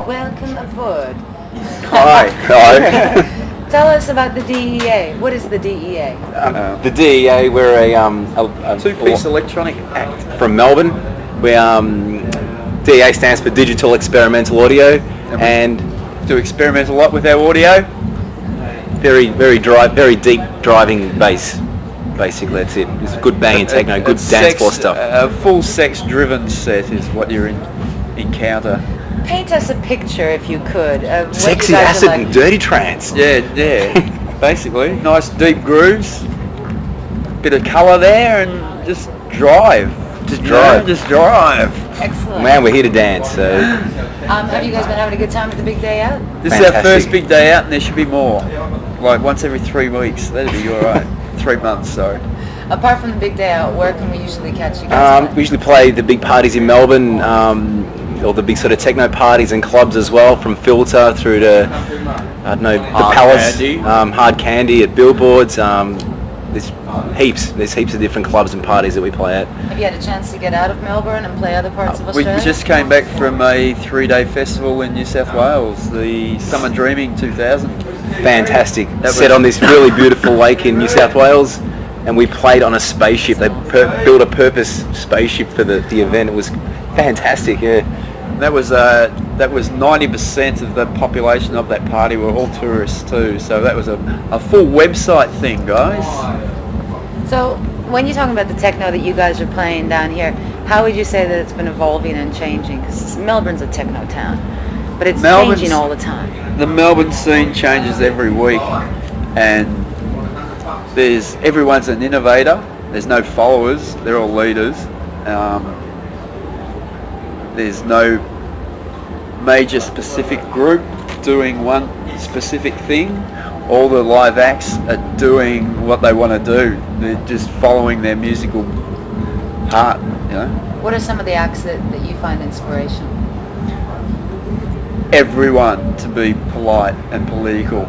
Welcome aboard. Hi. Hi. Tell us about the DEA. What is the DEA? The DEA, we're a two-piece electronic act from Melbourne. We DEA stands for Digital Experimental Audio, and to experiment a lot with our audio. very deep driving bass. Basically, that's it. It's good banging techno, good dance floor stuff. A full sex-driven set is what you encounter. Paint us a picture, if you could, of what Sexy you guys acid are like. and dirty trance. Yeah. Basically, nice deep grooves, bit of colour there, and just drive. Just drive. Excellent. Man, we're here to dance. So Have you guys been having a good time at the big day out? This is our first big day out, and there should be more. Like once every 3 weeks. That'd be all right. 3 months, sorry. Apart from the big day out, where can we usually catch you guys? we usually play the big parties in Melbourne, or the big sort of techno parties and clubs as well, from Filter through to, I don't know, the Palace, Hard Candy at Billboards. There's heaps of different clubs and parties that we play at. Have you had a chance to get out of Melbourne and play other parts of We Australia? just came back from a 3-day festival in New South Wales, the Summer Dreaming 2000. Fantastic. Set on this really beautiful lake in New South Wales, and we played on a spaceship. They built a purpose spaceship for the event. It was fantastic. Yeah. That was 90% of the population of that party were all tourists too. So that was a full website thing, guys. So, when you're talking about the techno that you guys are playing down here, how would you say that it's been evolving and changing? Because Melbourne's a techno town, but it's changing all the time. The Melbourne scene changes every week, and everyone's an innovator. There's no followers; they're all leaders. There's no major specific group doing one specific thing. All the live acts are doing what they want to do. They're just following their musical heart, you know. What are some of the acts that you find inspirational? Everyone to be polite and political.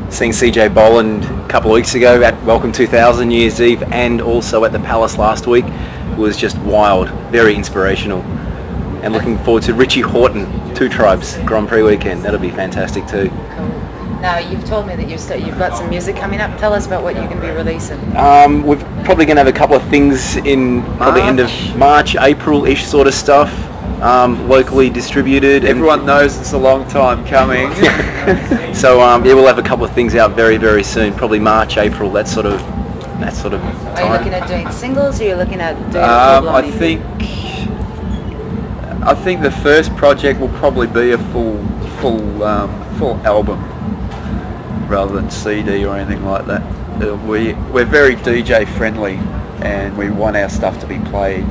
Seeing CJ Boland a couple of weeks ago at Welcome 2000 New Year's Eve, and also at the Palace last week, was just wild, very inspirational. And looking forward to Richie Horton, Two Tribes Grand Prix weekend. That'll be fantastic too. Cool. Now, you've told me that you've got some music coming up. Tell us about what you're going to be releasing. We're probably going to have a couple of things in probably end of March, April-ish sort of stuff, locally distributed. Everyone knows it's a long time coming. So we'll have a couple of things out very, very soon. Probably March, April, that sort of time. Are you looking at doing singles, or are you looking at doing a full-blown EP? I think the first project will probably be a full album, rather than CD or anything like that. We're very DJ friendly, and we want our stuff to be played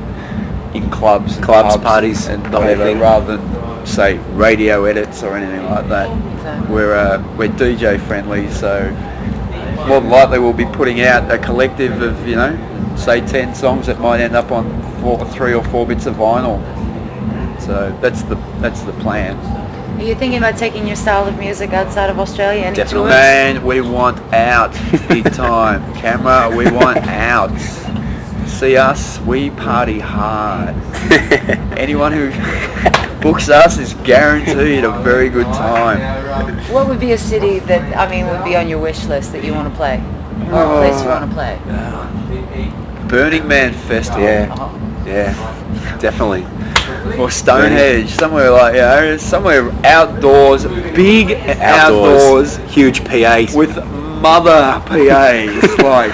in clubs, pubs, parties, and the whole whatever, thing, rather than say radio edits or anything like that. Exactly. We're DJ friendly, so more than likely we'll be putting out a collective of say 10 songs that might end up on 3 or 4 bits of vinyl. So that's the plan. Are you thinking about taking your style of music outside of Australia? Any Definitely. tours? Man, we want out big time. Camera, we want out. See us, we party hard. Anyone who books us is guaranteed a very good time. What would be a city that, would be on your wish list that you want to play? Or a place you want to play? Burning Man Festival. Yeah, definitely. Or Stonehenge, somewhere somewhere outdoors, big outdoors, huge PAs with mother PAs, like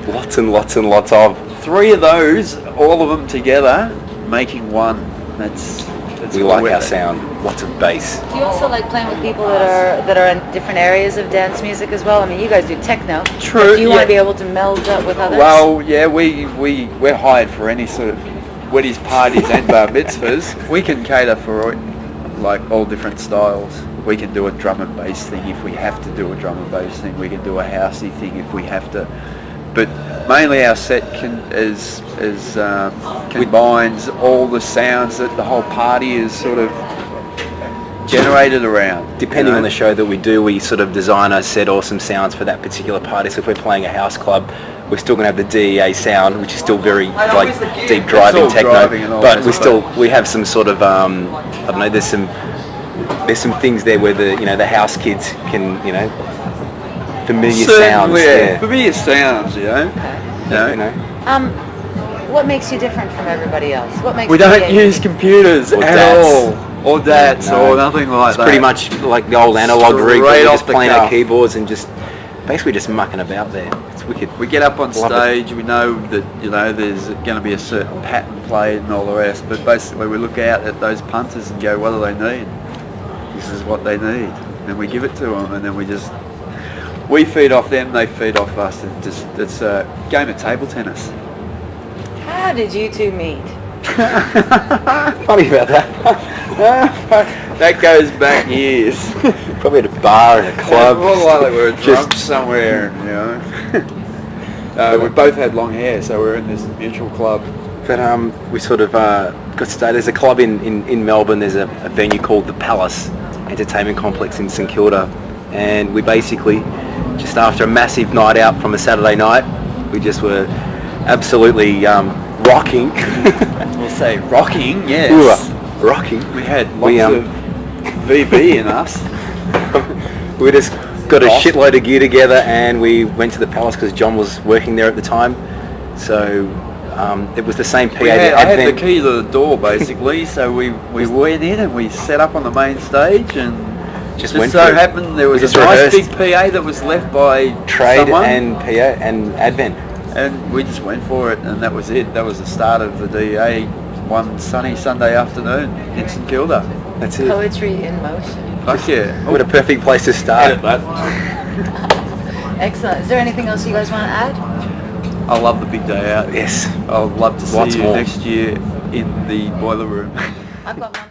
lots and lots and lots of. 3 of those, all of them together, making one. That's we like our sound. Lots of bass. Do you also like playing with people that are in different areas of dance music as well? I mean, you guys do techno. True. Do you want to be able to meld up with others? Well, yeah, we're hired for any sort of weddings, parties, and bar mitzvahs. We can cater for like all different styles. We can do a drum and bass thing if we have to do a drum and bass thing. We can do a housey thing if we have to. But mainly our set combines all the sounds that the whole party is sort of generated around. Depending on the show that we do, we sort of design a set or some sounds for that particular party. So if we're playing a house club, we're still going to have the DEA sound, which is still very deep driving techno. But we have some sort of there's some there's some things there where the house kids can, familiar Certainly, sounds. Yeah. familiar sounds, you know. You know. What makes you different from everybody else? What makes We don't PA use computers Or at DATs. all, or DATs, No. or nothing like It's that. pretty much like the old analog rig, but Straight we're off just the playing our cuff. keyboards and just basically just mucking about there. It's wicked. We get up on Love it. stage, we know that, there's going to be a certain pattern played and all the rest, but basically we look out at those punters and go, what do they need? This is what they need. And we give it to them, and then we feed off them, they feed off us. It's a game of table tennis. How did you two meet? Funny about that. That goes back years. Probably at a bar in a club. More likely we were drunk Just- somewhere, we both had long hair, so we were in this mutual club. But we sort of got started. There's a club in Melbourne. There's a venue called the Palace Entertainment Complex in St Kilda, and we basically just after a massive night out from a Saturday night, we just were absolutely rocking. We'll say rocking, yes. We were rocking. We had lots of VB in us. We just got a Awesome. shitload of gear together, and we went to the Palace because John was working there at the time. So it was the same PA. I had the key to the door basically, so we went in and we set up on the main stage, and Just it went so for it. happened there was We a just nice rehearsed. big PA that was left by Trade someone, and PA and Advent. and we just went for it, and that was it. That was the start of the DA one sunny Sunday afternoon in St Kilda. That's it. Poetry in motion. Fuck yeah. What a perfect place to start. Excellent. Is there anything else you guys want to add? I love the big day out. Yes. I'd love to see Lots you more. next year in the boiler room. I've got one.